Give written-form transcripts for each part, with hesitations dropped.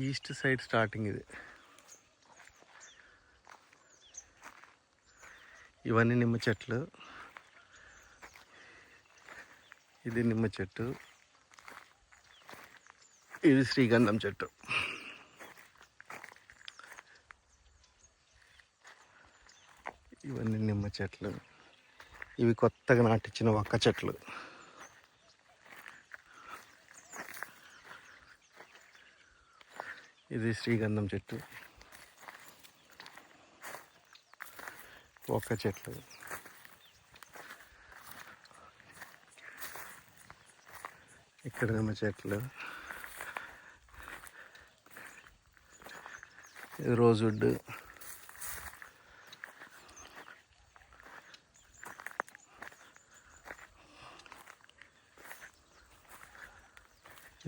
East side starting ఇది. ఇవన్నీ నిమ్మ చెట్లు. ఇది నిమ్మ చెట్టు, ఇది శ్రీగంధం చెట్టు. ఇవన్నీ నిమ్మ చెట్లు. ఇవి కొత్తగా నాటించిన వక్క చెట్లు. ఇది శ్రీగంధం చెట్టు, వక్క చెట్లు. ఇక్కడ నిమ్మ చెట్లు. ఇది రోజ్వుడ్.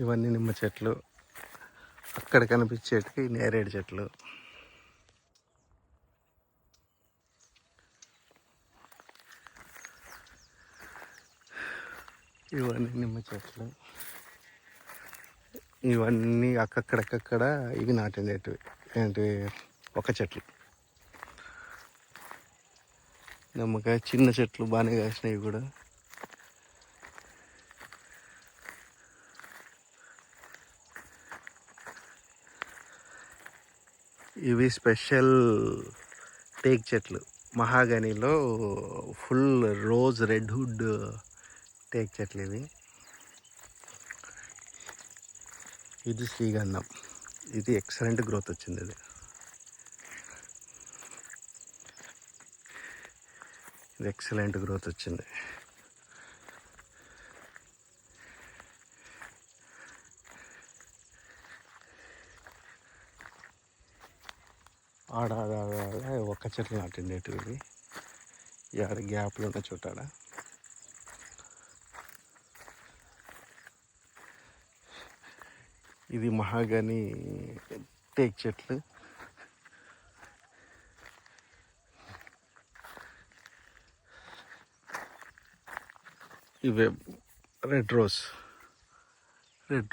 ఇవన్నీ నిమ్మ చెట్లు. అక్కడ కనిపించేటివి నేరేడు చెట్లు. ఇవన్నీ నిమ్మ చెట్లు. ఇవన్నీ అక్కడక్కడ ఇవి నాటినవి ఏంటి ఒక చెట్లు. నిమ్మకాయ చిన్న చెట్లు బాగానే కాసినాయి కూడా. ఇవి స్పెషల్ టేక్ చెట్లు. మహాగనిలో full rose red wood teak చెట్లు ఇవి. ఇది శ్రీగంధం. ఇది ఎక్సలెంట్ గ్రోత్ వచ్చింది. ఇది ఎక్సలెంట్ గ్రోత్ వచ్చింది. ఆడ ఒక్క చెట్లు నాటిండేటివి. ఆడ గ్యాప్లు ఉన్న చోటాడ. ఇది మహాగని టేక్ చెట్లు. ఇవే రెడ్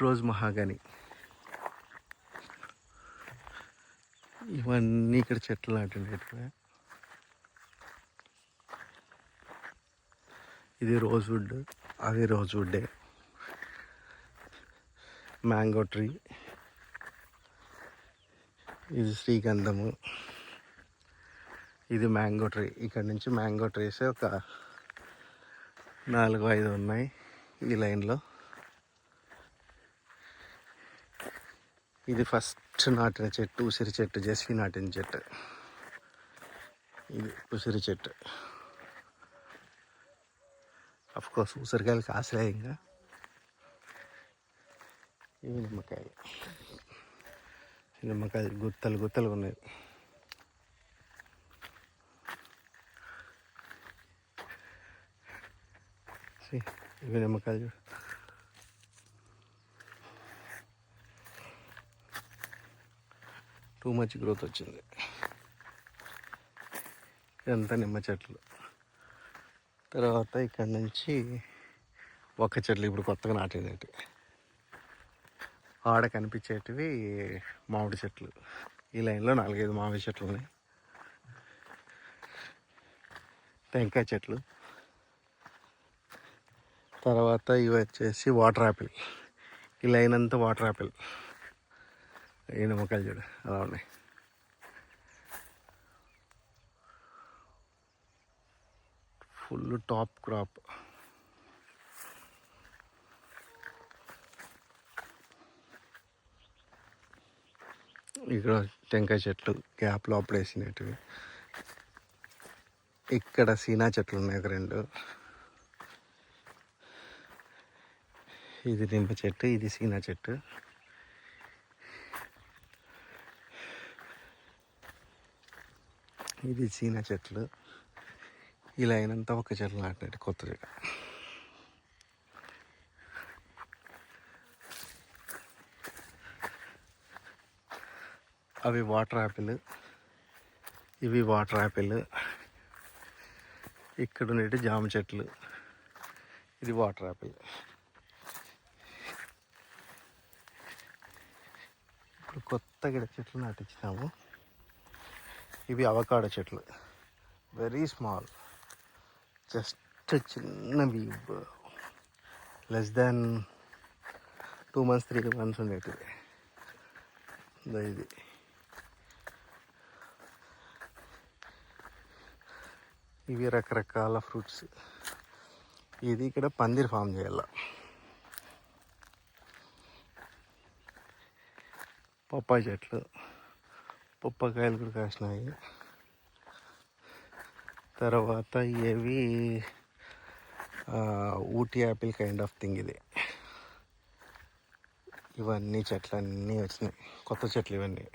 రోజ్ మహాగని. ఇవన్నీ ఇక్కడ చెట్లు నాటినట్టుగా. ఇది రోజ్వుడ్, అది రోజ్వుడ్డే. Mango tree. ఇది శ్రీగంధము, ఇది మ్యాంగో ట్రీ. ఇక్కడ నుంచి మ్యాంగో ట్రీస్ ఒక 4-5 ఉన్నాయి ఈ లైన్లో. ఇది ఫస్ట్ నాటిన చెట్టు ఉసిరి చెట్టు, జెస్వి నాటిన చెట్టు. ఇది ఉసిరి చెట్టు. అఫ్కోర్స్ ఉసిరికాయలు కాసలే ఇంకా. ఇవి నిమ్మకాయలు. నిమ్మకాయలు గుత్తలు ఉన్నాయి. ఇవి నిమ్మకాయలు. టూ మచ్ గ్రోత్ వచ్చింది. ఇదంతా నిమ్మ చెట్లు. తర్వాత ఇక్కడ నుంచి ఒక్క చెట్లు ఇప్పుడు కొత్తగా నాటినవి. ఆడ కనిపించేటివి మామిడి చెట్లు. ఈ లైన్లో 4-5 మామిడి చెట్లు ఉన్నాయి. టెంకాయ చెట్లు. తర్వాత ఇవి వచ్చేసి వాటర్ యాపిల్. ఈ లైన్ అంతా వాటర్ యాపిల్. ఈ నిమ్మకాయలు చూడు అలా ఉన్నాయి. Full top crop. ఇక్కడ టెంకాయ చెట్లు గ్యాప్లో అప్పుడేసినవి. ఇక్కడ సీనా చెట్లు ఉన్నాయి ఒక 2. ఇది నిమ్మ చెట్టు, ఇది సీనా చెట్టు. ఇది సీనా చెట్లు. ఈ లైన్ అంతా ఒక చెట్లు నాటినట్టు కొత్తగా. అవి వాటర్ యాపిల్, ఇవి వాటర్ యాపిల్. ఇక్కడ ఉండేటి జామ చెట్లు. ఇది వాటర్ యాపిల్. ఇప్పుడు కొత్తగా చెట్లు నాటించినాము. ఇవి అవకాడో చెట్లు, వెరీ స్మాల్, జస్ట్ చిన్నవి, లెస్ దాన్ 2 months 3 months ఉండేటివి. ఇది ఇవి రకరకాల ఫ్రూట్స్. ఇది ఇక్కడ పందిరి ఫామ్ చేయాల. పప్పాయి చెట్లు, పప్పకాయలు కూడా కాసినాయి. తర్వాత ఇవి Ooty Apple kind of thing ఇది. ఇవన్నీ చెట్లు అన్నీ వచ్చినాయి, కొత్త చెట్లు ఇవన్నీ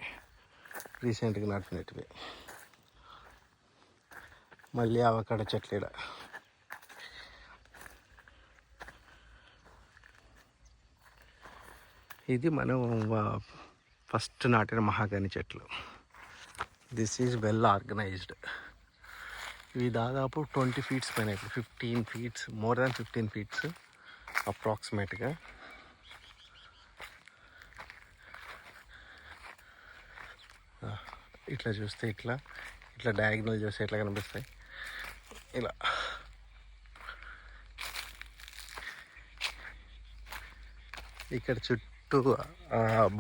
రీసెంట్గా నాటినవి. మళ్ళీ అవకాడో చెట్లు ఇక్కడ. ఇది మనం ఫస్ట్ నాటిన మహాగని చెట్లు. This is well organised. ఇవి దాదాపు 20 feet పైన, ఇప్పుడు 15 feet, మోర్ దాన్ 15 feet అప్రాక్సిమేట్గా. ఇట్లా చూస్తే ఇట్లా డయాగ్నల్ చూస్తే ఎట్లా కనిపిస్తాయి, ఇలా. ఇక్కడ చుట్టూ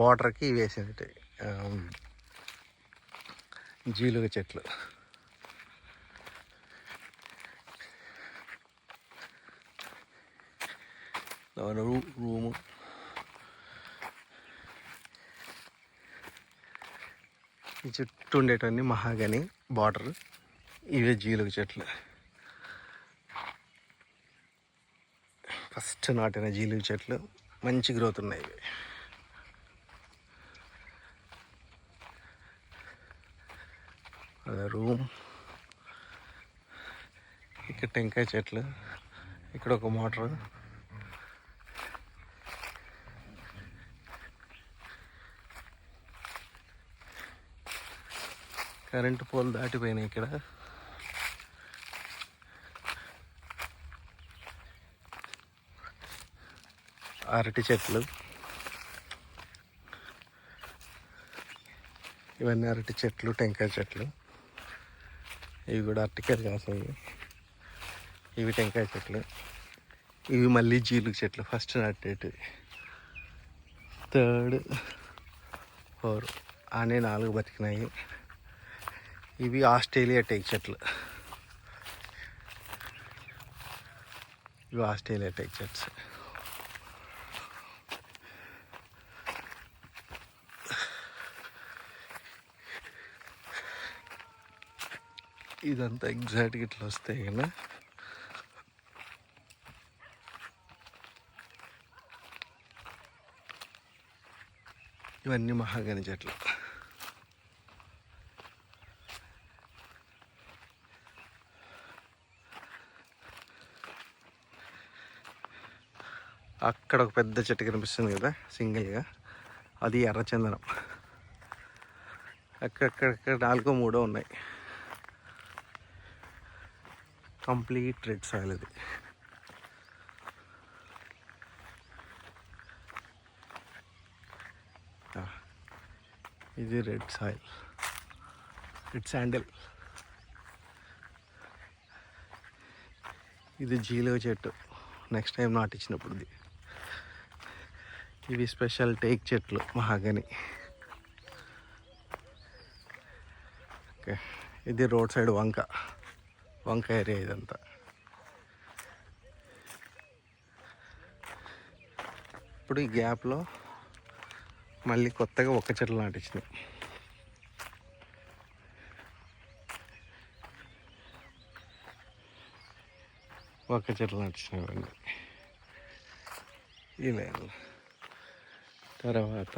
బార్డర్కి వేసినట్టు జీలుగ చెట్లు. రూము, ఈ చుట్టూ ఉండేటన్ని మహాగని బార్డర్. ఇవే జీలుగ చెట్లు, ఫస్ట్ నాటిన జీలుగ చెట్లు. మంచి గ్రోత్ ఉన్నాయి ఇవి. రూమ్, ఇక్కడ టెంకాయ చెట్లు, ఇక్కడ ఒక మోటార్. కరెంటు పోల్ దాటిపోయినాయి ఇక్కడ. అరటి చెట్లు, ఇవన్నీ అరటి చెట్లు, టెంకాయ చెట్లు. ఇవి కూడా అరటికాయలు కాసాయి. ఇవి టెంకాయ చెట్లు. ఇవి మళ్ళీ జీలుగ చెట్లు, ఫస్ట్ నాటేటివి. 3rd 4 అనే 4 బతికినాయి. ఇవి ఆస్ట్రేలియా టేక్ చెట్లు. ఇవి ఆస్ట్రేలియా టేక్ చెట్స్. ఇదంతా ఎగ్జాక్ట్గా ఇట్లా వస్తాయి కదా. ఇవన్నీ మహాగని చెట్లు. అక్కడ ఒక పెద్ద చెట్టు కనిపిస్తుంది కదా సింగిల్గా, అది ఎర్రచందనం. అక్కడక్కడ 4 3 ఉన్నాయి. కంప్లీట్ రెడ్ సాయిల్ ఇది. ఇది రెడ్ సాయిల్, రెడ్ శాండిల్. ఇది జీలుగ చెట్టు, నెక్స్ట్ టైం నాటించినప్పుడు. ఇవి స్పెషల్ టేక్ చెట్లు, మహాగని. ఓకే, ఇది రోడ్ సైడ్ వంక ఏరియా ఇదంతా. ఇప్పుడు ఈ గ్యాప్లో మళ్ళీ కొత్తగా ఒక్క చెట్లు నాటించినాయి. ఒక్క చెట్లు నాటించినవండి ఈ లైన్లో. తర్వాత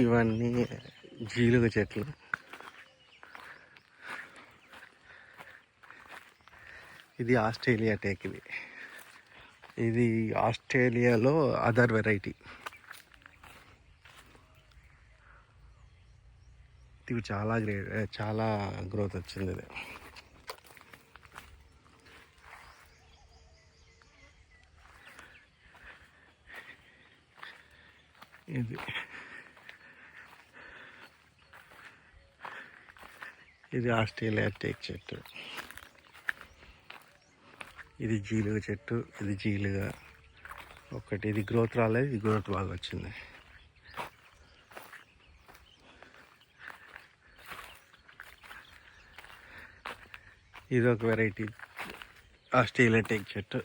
ఇవన్నీ జీలుగ చెట్లు. ఇది ఆస్ట్రేలియా టేక్. ఇది ఆస్ట్రేలియాలో అదర్ వెరైటీ. ఇది చాలా గ్రోత్ వచ్చింది ఇది. ఇది ఆస్ట్రేలియా టేక్ చెట్టు, ఇది జీలుగ చెట్టు, ఇది జీలుగ ఒకటి. ఇది గ్రోత్ రాలేదు, ఇది గ్రోత్ బాగా వచ్చింది. ఇది ఒక వెరైటీ ఆస్ట్రేలియా టేక్ చెట్టు.